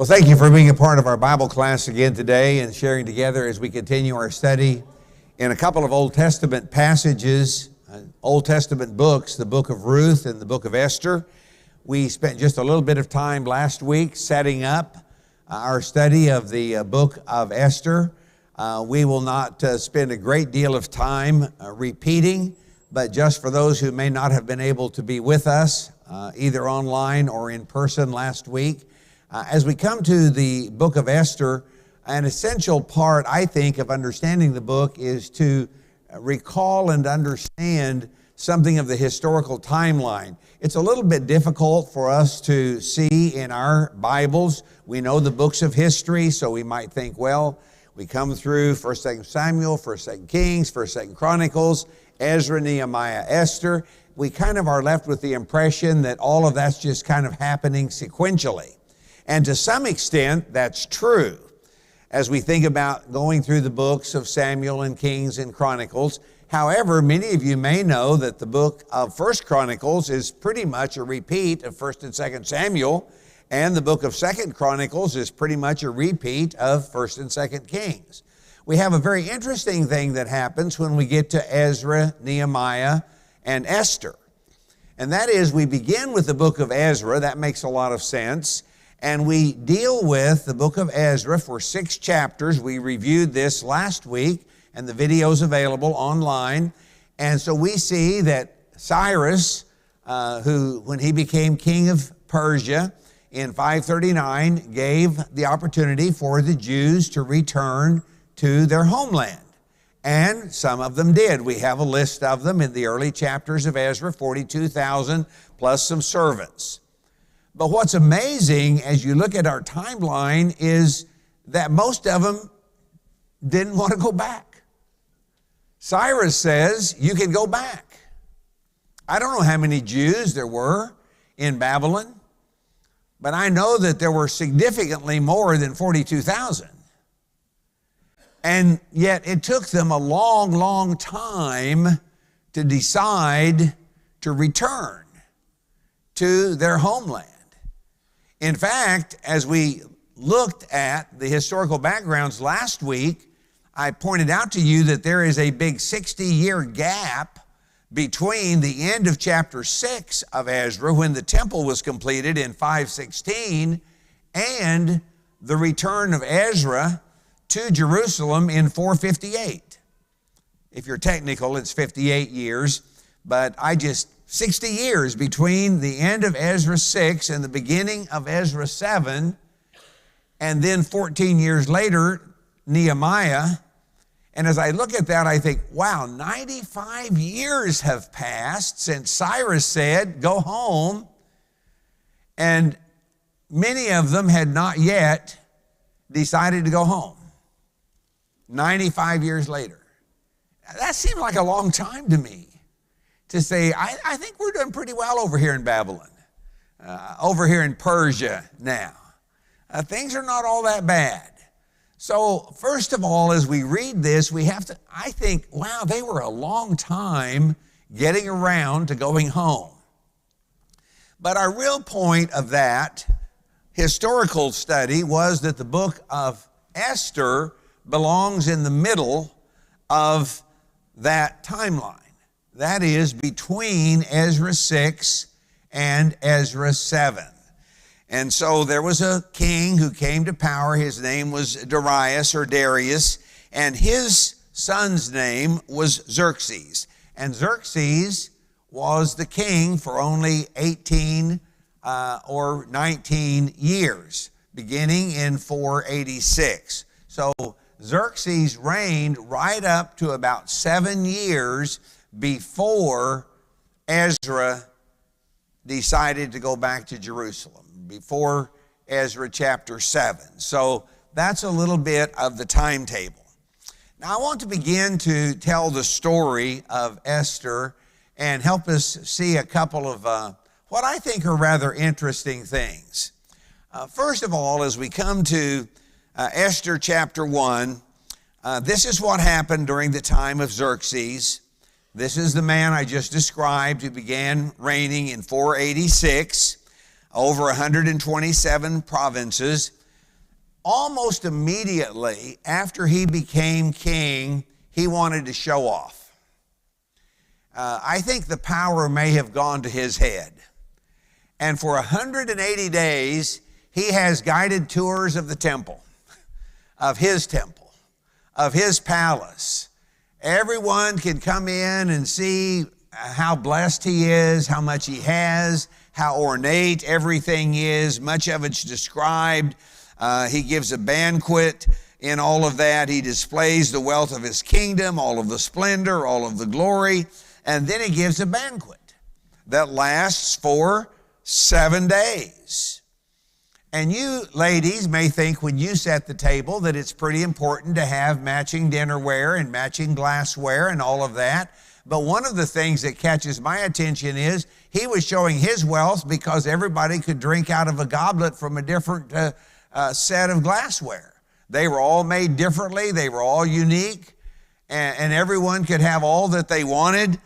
Well, thank you for being a part of our Bible class again today and sharing together as we continue our study in a couple of Old Testament passages, Old Testament books, the book of Ruth and the book of Esther. We spent just a little bit of time last week setting up our study of the book of Esther. We will not spend a great deal of time repeating, but just for those who may not have been able to be with us, either online or in person last week, as we come to the book of Esther, an essential part, I think, of understanding the book is to recall and understand something of the historical timeline. It's a little bit difficult for us to see in our Bibles. We know the books of history, so we might think, well, we come through 1st, 2nd Samuel, 1st, 2nd Kings, 1st, 2nd Chronicles, Ezra, Nehemiah, Esther. We kind of are left with the impression that all of that's just kind of happening sequentially. And to some extent, that's true. As we think about going through the books of Samuel and Kings and Chronicles. However, many of you may know that the book of 1st Chronicles is pretty much a repeat of 1st and 2nd Samuel, and the book of 2nd Chronicles is pretty much a repeat of 1st and 2nd Kings. We have a very interesting thing that happens when we get to Ezra, Nehemiah, and Esther. And that is, we begin with the book of Ezra. That makes a lot of sense. And we deal with the book of Ezra for 6 chapters. We reviewed this last week, and the video's available online. And so we see that Cyrus, who, when he became king of Persia in 539, gave the opportunity for the Jews to return to their homeland. And some of them did. We have a list of them in the early chapters of Ezra, 42,000 plus some servants. But what's amazing as you look at our timeline is that most of them didn't want to go back. Cyrus says, you can go back. I don't know how many Jews there were in Babylon, but I know that there were significantly more than 42,000. And yet it took them a long, long time to decide to return to their homeland. In fact, as we looked at the historical backgrounds last week, I pointed out to you that there is a big 60-year gap between the end of chapter 6 of Ezra, when the temple was completed in 516, and the return of Ezra to Jerusalem in 458. If you're technical, it's 58 years, but 60 years between the end of Ezra 6 and the beginning of Ezra 7, and then 14 years later, Nehemiah. And as I look at that, I think, wow, 95 years have passed since Cyrus said, go home, and many of them had not yet decided to go home. 95 years later. That seemed like a long time to me. To say, I think we're doing pretty well over here in Babylon, over here in Persia now. Things are not all that bad. So first of all, as we read this, I think, wow, they were a long time getting around to going home. But our real point of that historical study was that the book of Esther belongs in the middle of that timeline. That is between Ezra 6 and Ezra 7. And so there was a king who came to power. His name was Darius, and his son's name was Xerxes. And Xerxes was the king for only 18 or 19 years, beginning in 486. So Xerxes reigned right up to about 7 years before Ezra decided to go back to Jerusalem, before Ezra chapter 7. So that's a little bit of the timetable. Now I want to begin to tell the story of Esther and help us see a couple of what I think are rather interesting things. First of all, as we come to Esther chapter 1, this is what happened during the time of Xerxes. This is the man I just described who began reigning in 486 over 127 provinces. almost immediately after he became king, he wanted to show off. I think the power may have gone to his head. And for 180 days, he has guided tours of the temple, of his palace. Everyone can come in and see how blessed he is, how much he has, how ornate everything is. Much of it's described. He gives a banquet in all of that. He displays the wealth of his kingdom, all of the splendor, all of the glory. And then he gives a banquet that lasts for 7 days. And you ladies may think when you set the table that it's pretty important to have matching dinnerware and matching glassware and all of that. But one of the things that catches my attention is he was showing his wealth because everybody could drink out of a goblet from a different set of glassware. They were all made differently. They were all unique. And everyone could have all that they wanted.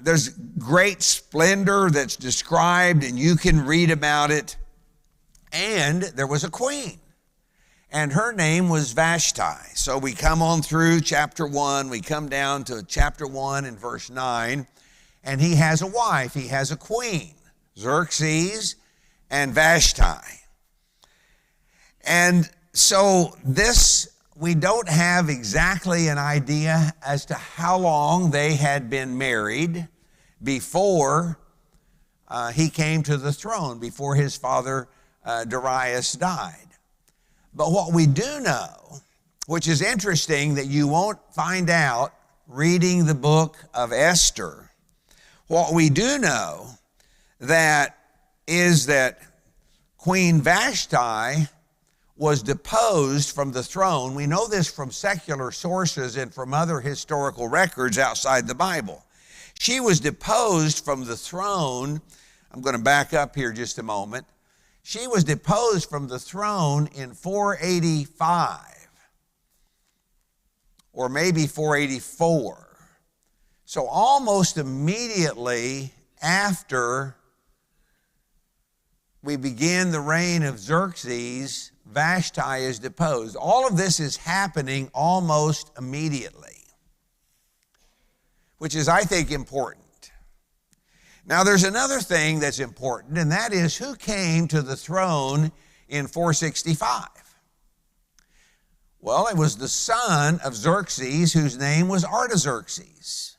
There's great splendor that's described, and you can read about it. And there was a queen, and her name was Vashti. So we come on through chapter 1. We come down to chapter 1 and verse 9, and he has a wife. He has a queen, Xerxes and Vashti. And so this, we don't have exactly an idea as to how long they had been married before he came to the throne, before his father Darius died. But what we do know, which is interesting that you won't find out reading the book of Esther, what we do know that is that Queen Vashti was deposed from the throne. We know this from secular sources and from other historical records outside the Bible. She was deposed from the throne. I'm going to back up here just a moment. She was deposed from the throne in 485, or maybe 484. So almost immediately after we begin the reign of Xerxes, Vashti is deposed. All of this is happening almost immediately, which is, I think, important. Now, there's another thing that's important, and that is who came to the throne in 465. Well, it was the son of Xerxes, whose name was Artaxerxes.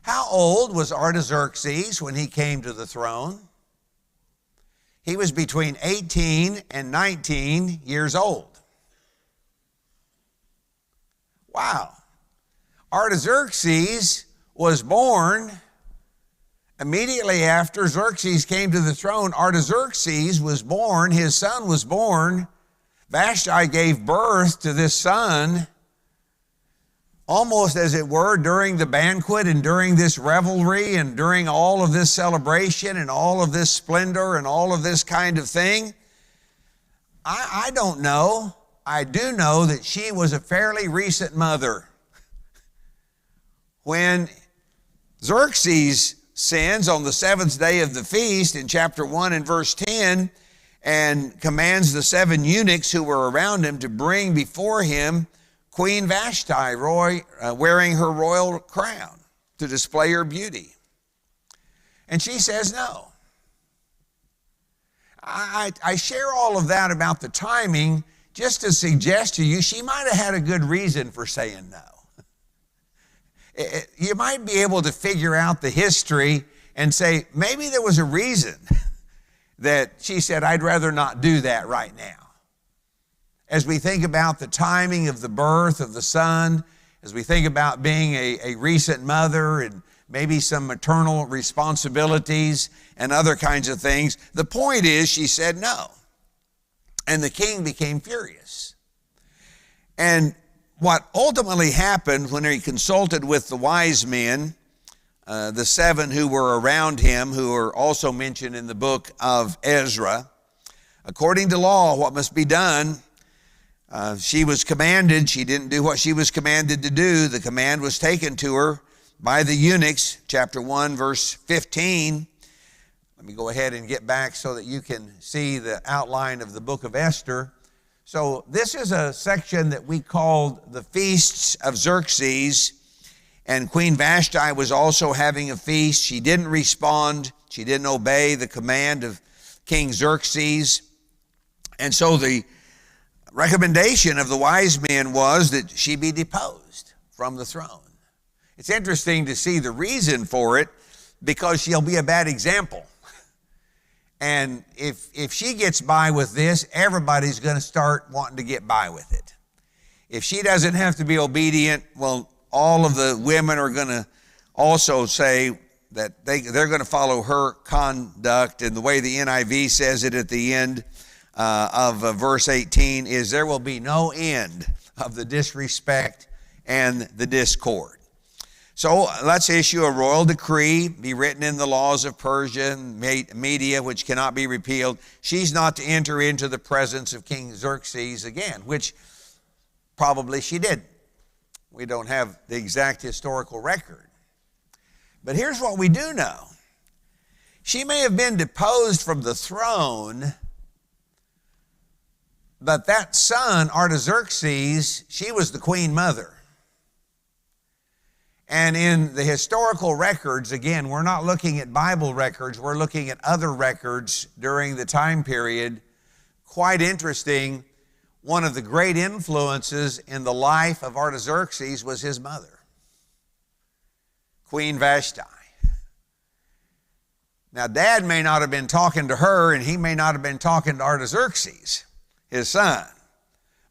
How old was Artaxerxes when he came to the throne? He was between 18 and 19 years old. Wow. Artaxerxes was born immediately after Xerxes came to the throne. Artaxerxes was born, his son was born. Vashti gave birth to this son almost, as it were, during the banquet and during this revelry and during all of this celebration and all of this splendor and all of this kind of thing. I don't know. I do know that she was a fairly recent mother. When Xerxes sins on the seventh day of the feast in chapter 1 and verse 10 and commands the 7 eunuchs who were around him to bring before him Queen Vashti wearing her royal crown to display her beauty. And she says no. I share all of that about the timing just to suggest to you she might have had a good reason for saying no. You might be able to figure out the history and say, maybe there was a reason that she said, I'd rather not do that right now. As we think about the timing of the birth of the son, as we think about being a recent mother and maybe some maternal responsibilities and other kinds of things, the point is she said no. And the king became furious. And what ultimately happened when he consulted with the wise men, the 7 who were around him, who are also mentioned in the book of Ezra, according to law, what must be done, she was commanded, she didn't do what she was commanded to do. The command was taken to her by the eunuchs, chapter 1, verse 15. Let me go ahead and get back so that you can see the outline of the book of Esther. So this is a section that we called the Feasts of Xerxes, and Queen Vashti was also having a feast. She didn't respond. She didn't obey the command of King Xerxes. And so the recommendation of the wise men was that she be deposed from the throne. It's interesting to see the reason for it, because she'll be a bad example. And if she gets by with this, everybody's going to start wanting to get by with it. If she doesn't have to be obedient, well, all of the women are going to also say that they're going to follow her conduct. And the way the NIV says it at the end of verse 18 is, there will be no end of the disrespect and the discord. So let's issue a royal decree, be written in the laws of Persia and Media, which cannot be repealed. She's not to enter into the presence of King Xerxes again, which probably she did. We don't have the exact historical record. But here's what we do know. She may have been deposed from the throne, but that son, Artaxerxes, she was the queen mother. And in the historical records, again, we're not looking at Bible records, we're looking at other records during the time period. Quite interesting, one of the great influences in the life of Artaxerxes was his mother, Queen Vashti. Now, Dad may not have been talking to her, and he may not have been talking to Artaxerxes, his son.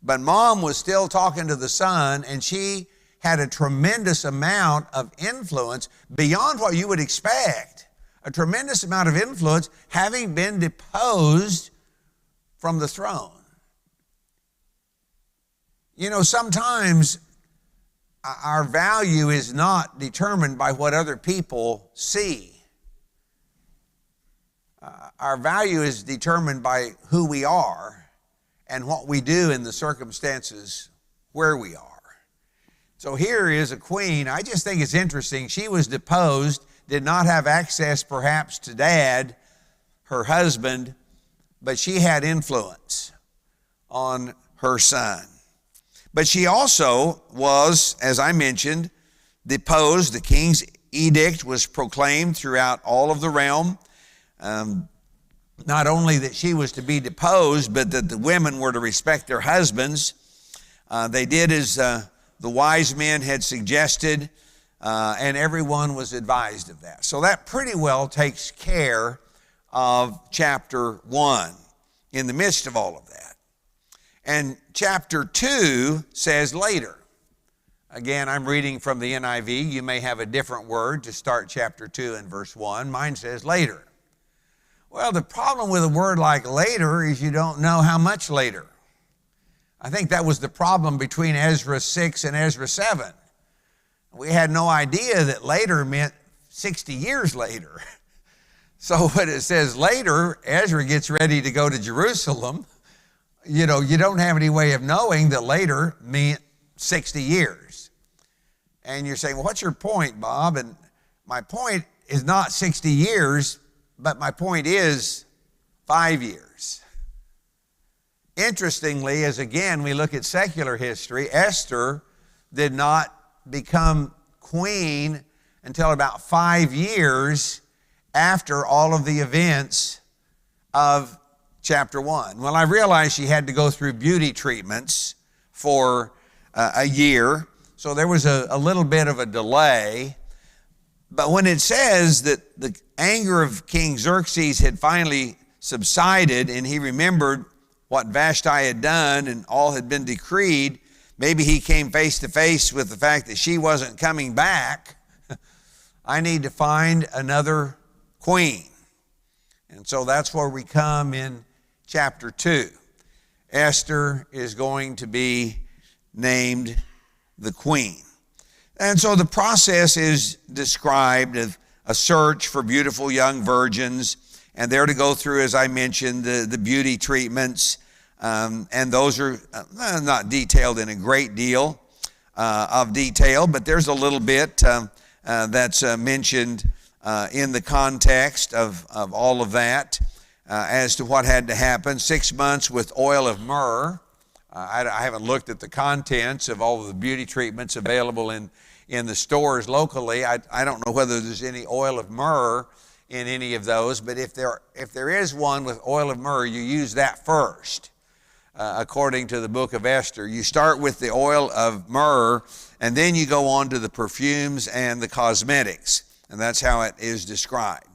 But Mom was still talking to the son, and she had a tremendous amount of influence beyond what you would expect. A tremendous amount of influence, having been deposed from the throne. You know, sometimes our value is not determined by what other people see. Our value is determined by who we are and what we do in the circumstances where we are. So here is a queen. I just think it's interesting. She was deposed, did not have access perhaps to Dad, her husband, but she had influence on her son. But she also was, as I mentioned, deposed. The king's edict was proclaimed throughout all of the realm. Not only that she was to be deposed, but that the women were to respect their husbands. They did as the wise men had suggested, and everyone was advised of that. So that pretty well takes care of chapter 1 in the midst of all of that. And chapter 2 says later. Again, I'm reading from the NIV. You may have a different word to start chapter 2 and verse 1. Mine says later. Well, the problem with a word like later is you don't know how much later. I think that was the problem between Ezra 6 and Ezra 7. We had no idea that later meant 60 years later. So when it says later, Ezra gets ready to go to Jerusalem. You know, you don't have any way of knowing that later meant 60 years. And you're saying, well, what's your point, Bob? And my point is not 60 years, but my point is 5 years. Interestingly, as again we look at secular history, Esther did not become queen until about 5 years after all of the events of chapter 1. Well, I realized she had to go through beauty treatments for a year, so there was a little bit of a delay. But when it says that the anger of King Xerxes had finally subsided and he remembered what Vashti had done and all had been decreed, maybe he came face to face with the fact that she wasn't coming back. I need to find another queen. And so that's where we come in chapter 2. Esther is going to be named the queen. And so the process is described of a search for beautiful young virgins, and they're to go through, as I mentioned, the beauty treatments, and those are not detailed in a great deal of detail, but there's a little bit that's mentioned in the context of all of that as to what had to happen. 6 months with oil of myrrh. I haven't looked at the contents of all of the beauty treatments available in the stores locally. I don't know whether there's any oil of myrrh in any of those, but if there is one with oil of myrrh, you use that first. According to the book of Esther, you start with the oil of myrrh, and then you go on to the perfumes and the cosmetics, and that's how it is described.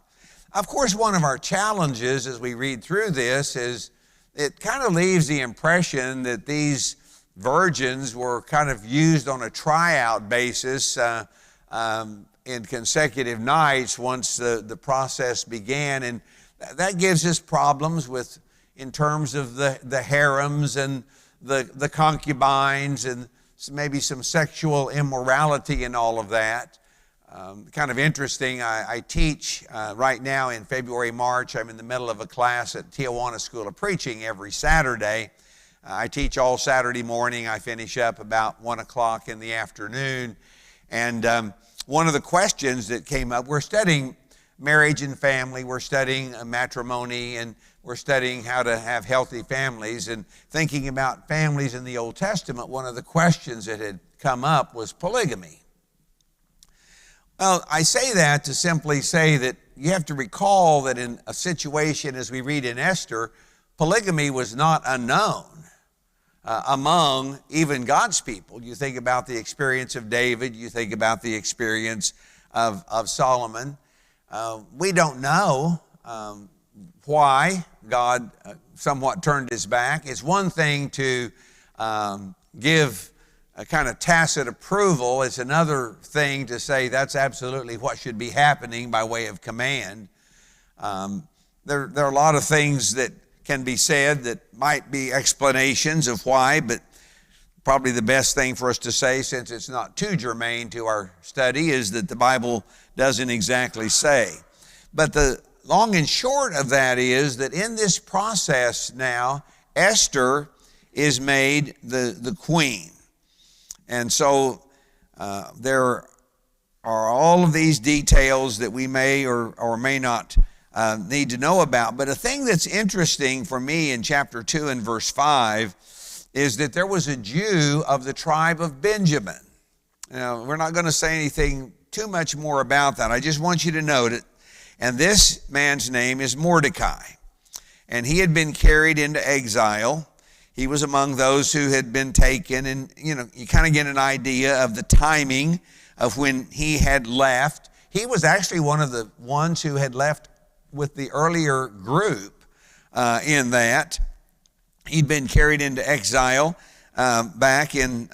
Of course, one of our challenges as we read through this is it kind of leaves the impression that these virgins were kind of used on a tryout basis in consecutive nights once the process began, and that gives us problems in terms of the harems and the concubines and maybe some sexual immorality and all of that. Kind of interesting, I teach right now in February, March. I'm in the middle of a class at Tijuana School of Preaching every Saturday. I teach all Saturday morning. I finish up about 1 o'clock in the afternoon. And one of the questions that came up, we're studying marriage and family, we're studying matrimony, and we're studying how to have healthy families. And thinking about families in the Old Testament, one of the questions that had come up was polygamy. Well, I say that to simply say that you have to recall that in a situation, as we read in Esther, polygamy was not unknown among even God's people. You think about the experience of David, you think about the experience of Solomon. We don't know why God somewhat turned his back. It's one thing to give a kind of tacit approval. It's another thing to say that's absolutely what should be happening by way of command. There are a lot of things that can be said that might be explanations of why, but probably the best thing for us to say, since it's not too germane to our study, is that the Bible doesn't exactly say. But the long and short of that is that in this process now, Esther is made the queen. And so there are all of these details that we may or may not need to know about. But a thing that's interesting for me in chapter 2 and verse 5 is that there was a Jew of the tribe of Benjamin. Now, we're not going to say anything too much more about that. I just want you to note it. And this man's name is Mordecai. And he had been carried into exile. He was among those who had been taken, and you kind of get an idea of the timing of when he had left. He was actually one of the ones who had left with the earlier group in that. He'd been carried into exile back in,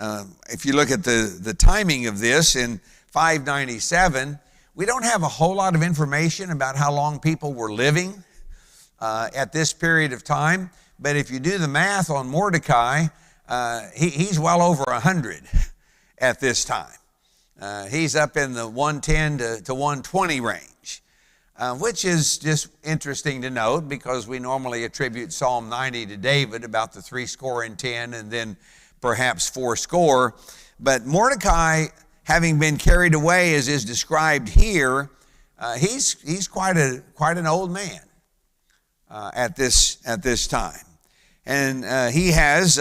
if you look at the timing of this, in 597. We don't have a whole lot of information about how long people were living at this period of time. But if you do the math on Mordecai, he's well over 100 at this time. He's up in the 110 to 120 range, which is just interesting to note because we normally attribute Psalm 90 to David, about the 70 and then perhaps 80. But Mordecai, having been carried away as is described here, he's quite an old man at this time. And he has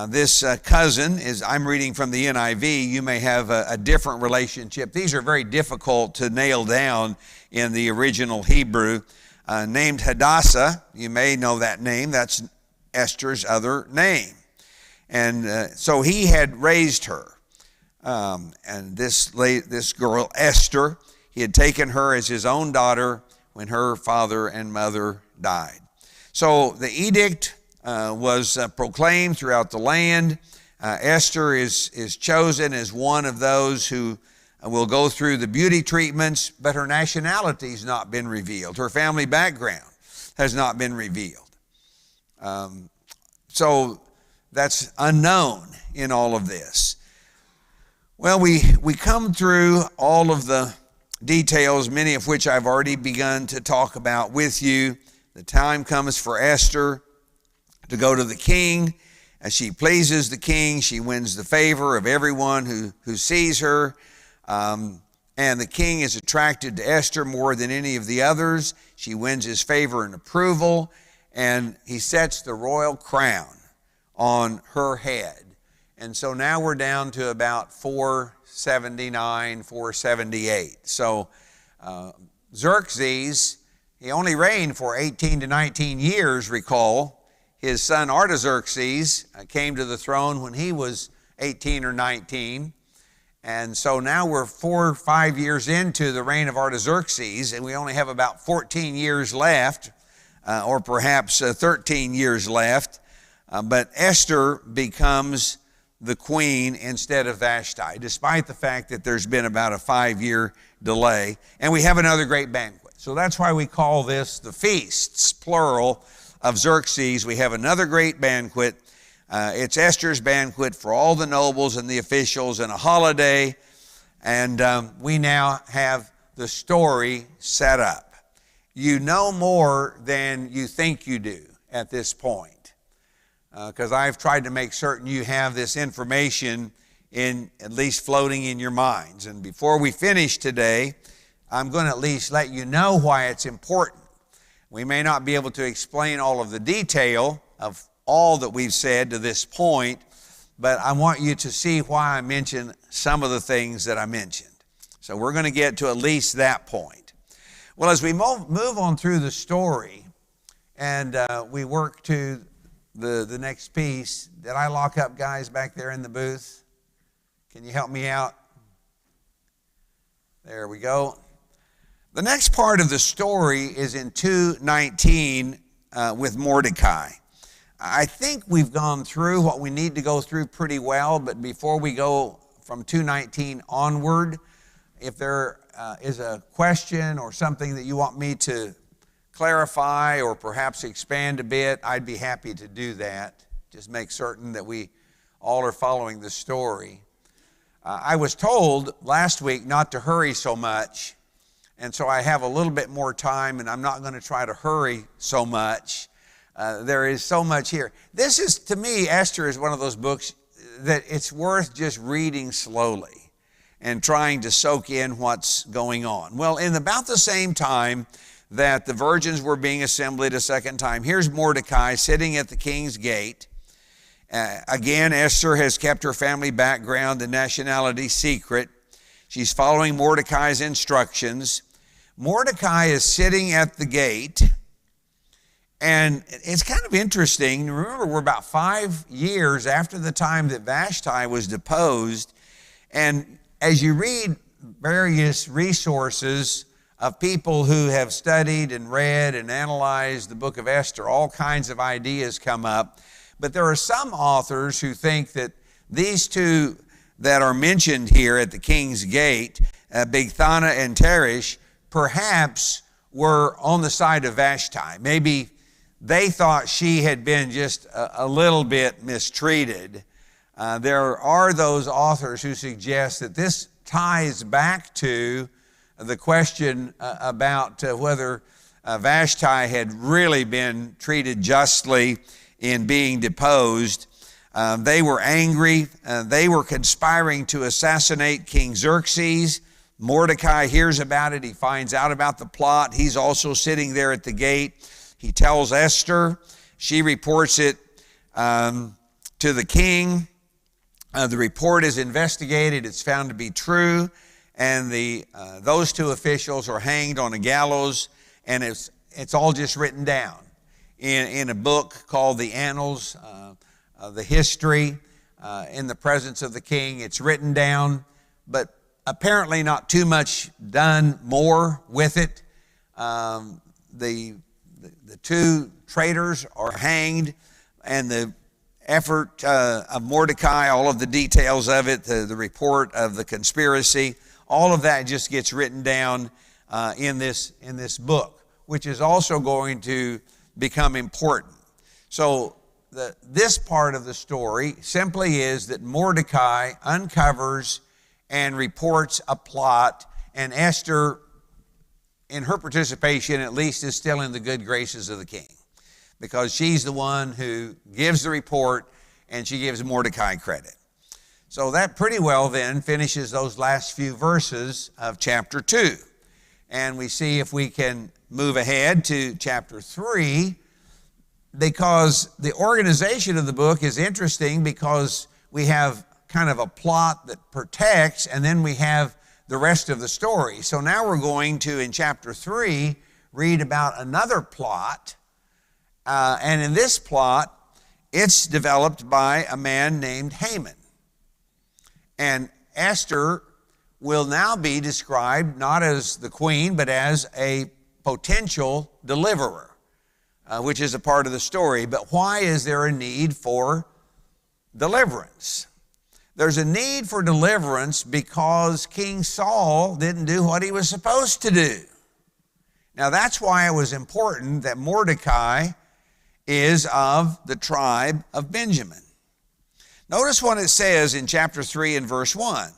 this cousin, as I'm reading from the NIV, you may have a different relationship. These are very difficult to nail down in the original Hebrew. Named Hadassah, you may know that name, that's Esther's other name. And so he had raised her. And this girl, Esther, he had taken her as his own daughter when her father and mother died. So the edict was proclaimed throughout the land. Esther is chosen as one of those who will go through the beauty treatments, but her nationality's not been revealed. Her family background has not been revealed. So that's unknown in all of this. Well, we come through all of the details, many of which I've already begun to talk about with you. The time comes for Esther to go to the king. As she pleases the king, she wins the favor of everyone who sees her. And and the king is attracted to Esther more than any of the others. She wins his favor and approval, and he sets the royal crown on her head. And so now we're down to about 479, 478. So Xerxes, he only reigned for 18 to 19 years, recall. His son Artaxerxes came to the throne when he was 18 or 19. And so now we're 4 or 5 years into the reign of Artaxerxes, and we only have about 14 years left, or perhaps 13 years left. But Esther becomes the queen instead of Vashti, despite the fact that there's been about a 5-year delay. And we have another great banquet. So that's why we call this the feasts, plural, of Xerxes. We have another great banquet. It's Esther's banquet for all the nobles and the officials, and a holiday. And we now have the story set up. You know more than you think you do at this point, because I've tried to make certain you have this information in at least floating in your minds. And before we finish today, I'm going to at least let you know why it's important. We may not be able to explain all of the detail of all that we've said to this point, but I want you to see why I mentioned some of the things that I mentioned. So we're going to get to at least that point. Well, as we move on through the story and we work to the next piece, did I lock up guys back there in the booth? Can you help me out? There we go. The next part of the story is in 2:19 with Mordecai. I think we've gone through what we need to go through pretty well, but before we go from 2:19 onward, if there is a question or something that you want me to clarify or perhaps expand a bit, I'd be happy to do that. Just make certain that we all are following the story. I was told last week not to hurry so much, and so I have a little bit more time, and I'm not going to try to hurry so much. There is so much here. This is, to me, Esther is one of those books that it's worth just reading slowly and trying to soak in what's going on. Well, in about the same time that the virgins were being assembled a second time, here's Mordecai sitting at the king's gate. Again, Esther has kept her family background and nationality secret. She's following Mordecai's instructions. Mordecai is sitting at the gate, and it's kind of interesting. Remember, we're about 5 years after the time that Vashti was deposed, and as you read various resources of people who have studied and read and analyzed the book of Esther, all kinds of ideas come up. But there are some authors who think that these two that are mentioned here at the king's gate, Bigthana and Teresh, perhaps were on the side of Vashti. Maybe they thought she had been just a little bit mistreated. There are those authors who suggest that this ties back to the question about whether Vashti had really been treated justly in being deposed. They were angry. They were conspiring to assassinate King Xerxes. Mordecai hears about it. He finds out about the plot. He's also sitting there at the gate. He tells Esther. She reports it to the king. The report is investigated. It's found to be true. And those two officials are hanged on a gallows. And it's all just written down in a book called the Annals of the History in the presence of the king. It's written down, but apparently not too much done more with it. The two traitors are hanged, and the effort of Mordecai, all of the details of it, the report of the conspiracy, all of that just gets written down in this book, which is also going to become important. So this part of the story simply is that Mordecai uncovers and reports a plot, and Esther, in her participation at least, is still in the good graces of the king, because she's the one who gives the report and she gives Mordecai credit. So that pretty well then finishes those last few verses of chapter 2. And we see if we can move ahead to chapter 3, because the organization of the book is interesting, because we have kind of a plot that protects, and then we have the rest of the story. So now we're going to, in chapter 3, read about another plot. And in this plot, it's developed by a man named Haman. And Esther will now be described not as the queen, but as a potential deliverer, which is a part of the story. But why is there a need for deliverance? There's a need for deliverance because King Saul didn't do what he was supposed to do. Now that's why it was important that Mordecai is of the tribe of Benjamin. Notice what it says in chapter 3 and verse 1.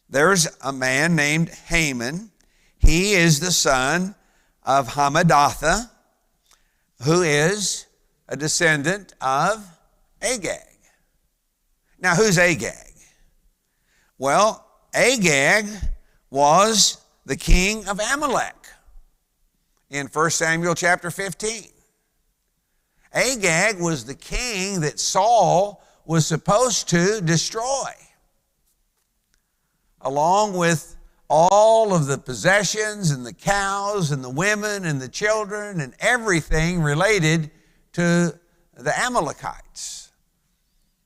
There's a man named Haman. He is the son of Hammedatha, who is a descendant of Agag. Now, who's Agag? Well, Agag was the king of Amalek in 1 Samuel chapter 15. Agag was the king that Saul was supposed to destroy, along with all of the possessions and the cows and the women and the children and everything related to the Amalekites.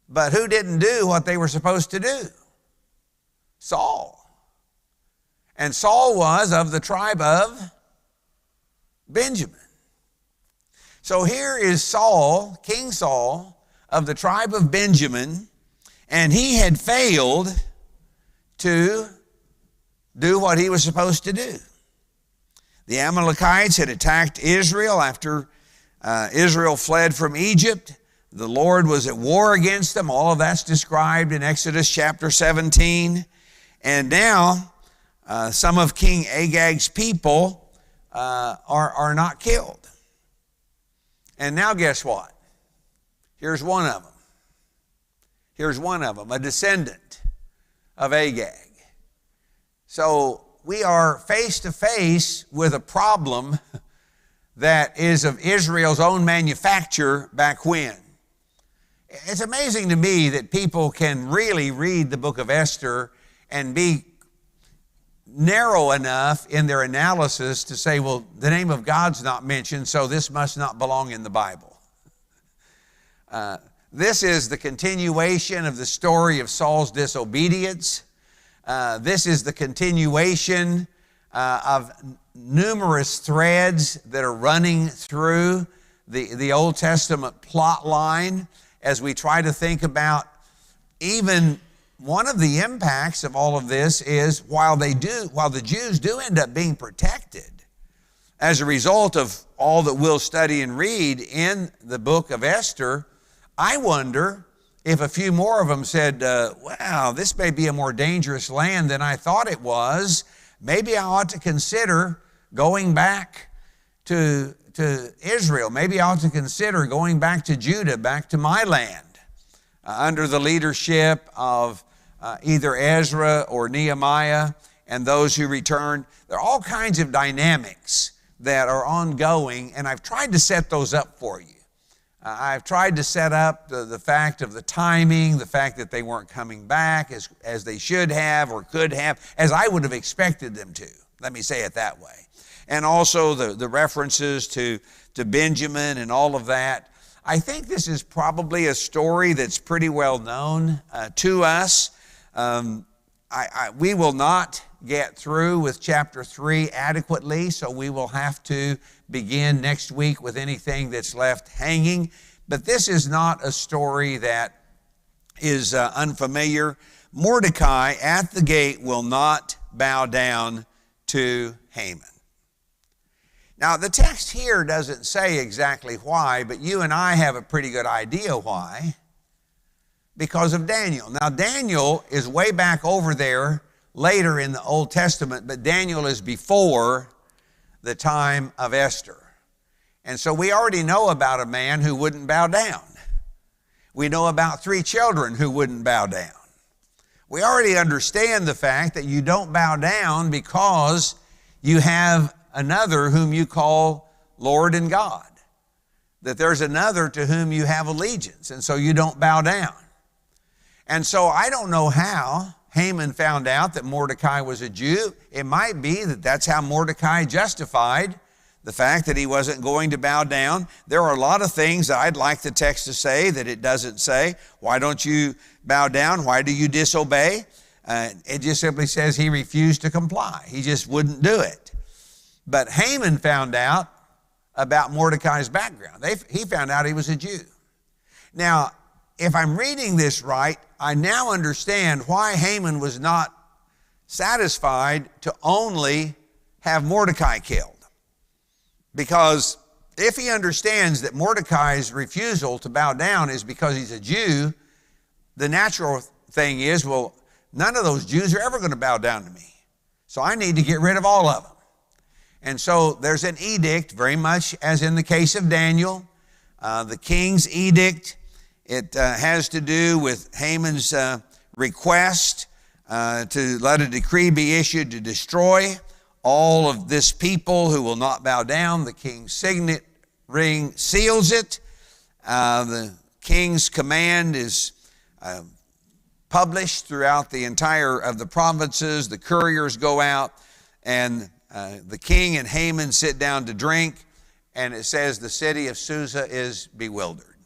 But who didn't do what they were supposed to do? Saul. And Saul was of the tribe of Benjamin. So here is Saul, King Saul, of the tribe of Benjamin, and he had failed to do what he was supposed to do. The Amalekites had attacked Israel after Israel fled from Egypt. The Lord was at war against them. All of that's described in Exodus chapter 17. And now some of King Agag's people are not killed. And now guess what? Here's one of them. Here's one of them, a descendant of Agag. So we are face to face with a problem that is of Israel's own manufacture back when. It's amazing to me that people can really read the book of Esther and be narrow enough in their analysis to say, well, the name of God's not mentioned, so this must not belong in the Bible. This is the continuation of the story of Saul's disobedience. This is the continuation of numerous threads that are running through the Old Testament plot line as we try to think about even one of the impacts of all of this is while the Jews do end up being protected as a result of all that we'll study and read in the book of Esther, I wonder if a few more of them said, wow, this may be a more dangerous land than I thought it was. Maybe I ought to consider going back to Israel. Maybe I ought to consider going back to Judah, back to my land, under the leadership of either Ezra or Nehemiah and those who returned. There are all kinds of dynamics that are ongoing, and I've tried to set those up for you. I've tried to set up the fact of the timing, the fact that they weren't coming back as they should have or could have, as I would have expected them to. Let me say it that way. And also the references to Benjamin and all of that. I think this is probably a story that's pretty well known to us. We will not get through with chapter 3 adequately, so we will have to begin next week with anything that's left hanging. But this is not a story that is unfamiliar. Mordecai at the gate will not bow down to Haman. Now, the text here doesn't say exactly why, but you and I have a pretty good idea why. Because of Daniel. Now, Daniel is way back over there later in the Old Testament, but Daniel is before the time of Esther. And so we already know about a man who wouldn't bow down. We know about 3 children who wouldn't bow down. We already understand the fact that you don't bow down because you have another whom you call Lord and God. That there's another to whom you have allegiance, and so you don't bow down. And so I don't know how Haman found out that Mordecai was a Jew. It might be that that's how Mordecai justified the fact that he wasn't going to bow down. There are a lot of things that I'd like the text to say that it doesn't say. Why don't you bow down? Why do you disobey? It just simply says he refused to comply. He just wouldn't do it. But Haman found out about Mordecai's background. He found out he was a Jew. Now, if I'm reading this right, I now understand why Haman was not satisfied to only have Mordecai killed. Because if he understands that Mordecai's refusal to bow down is because he's a Jew, the natural thing is, well, none of those Jews are ever going to bow down to me. So I need to get rid of all of them. And so there's an edict, very much as in the case of Daniel, the king's edict. It has to do with Haman's request to let a decree be issued to destroy all of this people who will not bow down. The king's signet ring seals it. The king's command is published throughout the entire of the provinces. The couriers go out, and the king and Haman sit down to drink, and it says the city of Susa is bewildered.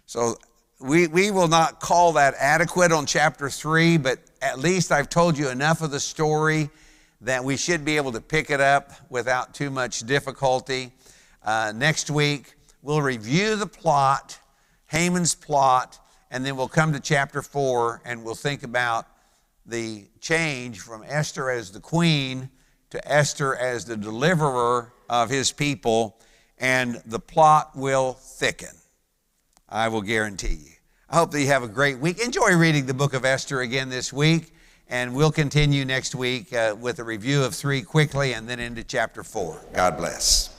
So we will not call that adequate on chapter 3, but at least I've told you enough of the story that we should be able to pick it up without too much difficulty. Next week, we'll review the plot, Haman's plot, and then we'll come to chapter 4 and we'll think about the change from Esther as the queen to Esther as the deliverer of his people, and the plot will thicken. I will guarantee you. I hope that you have a great week. Enjoy reading the book of Esther again this week, and we'll continue next week with a review of 3 quickly and then into chapter 4. God bless.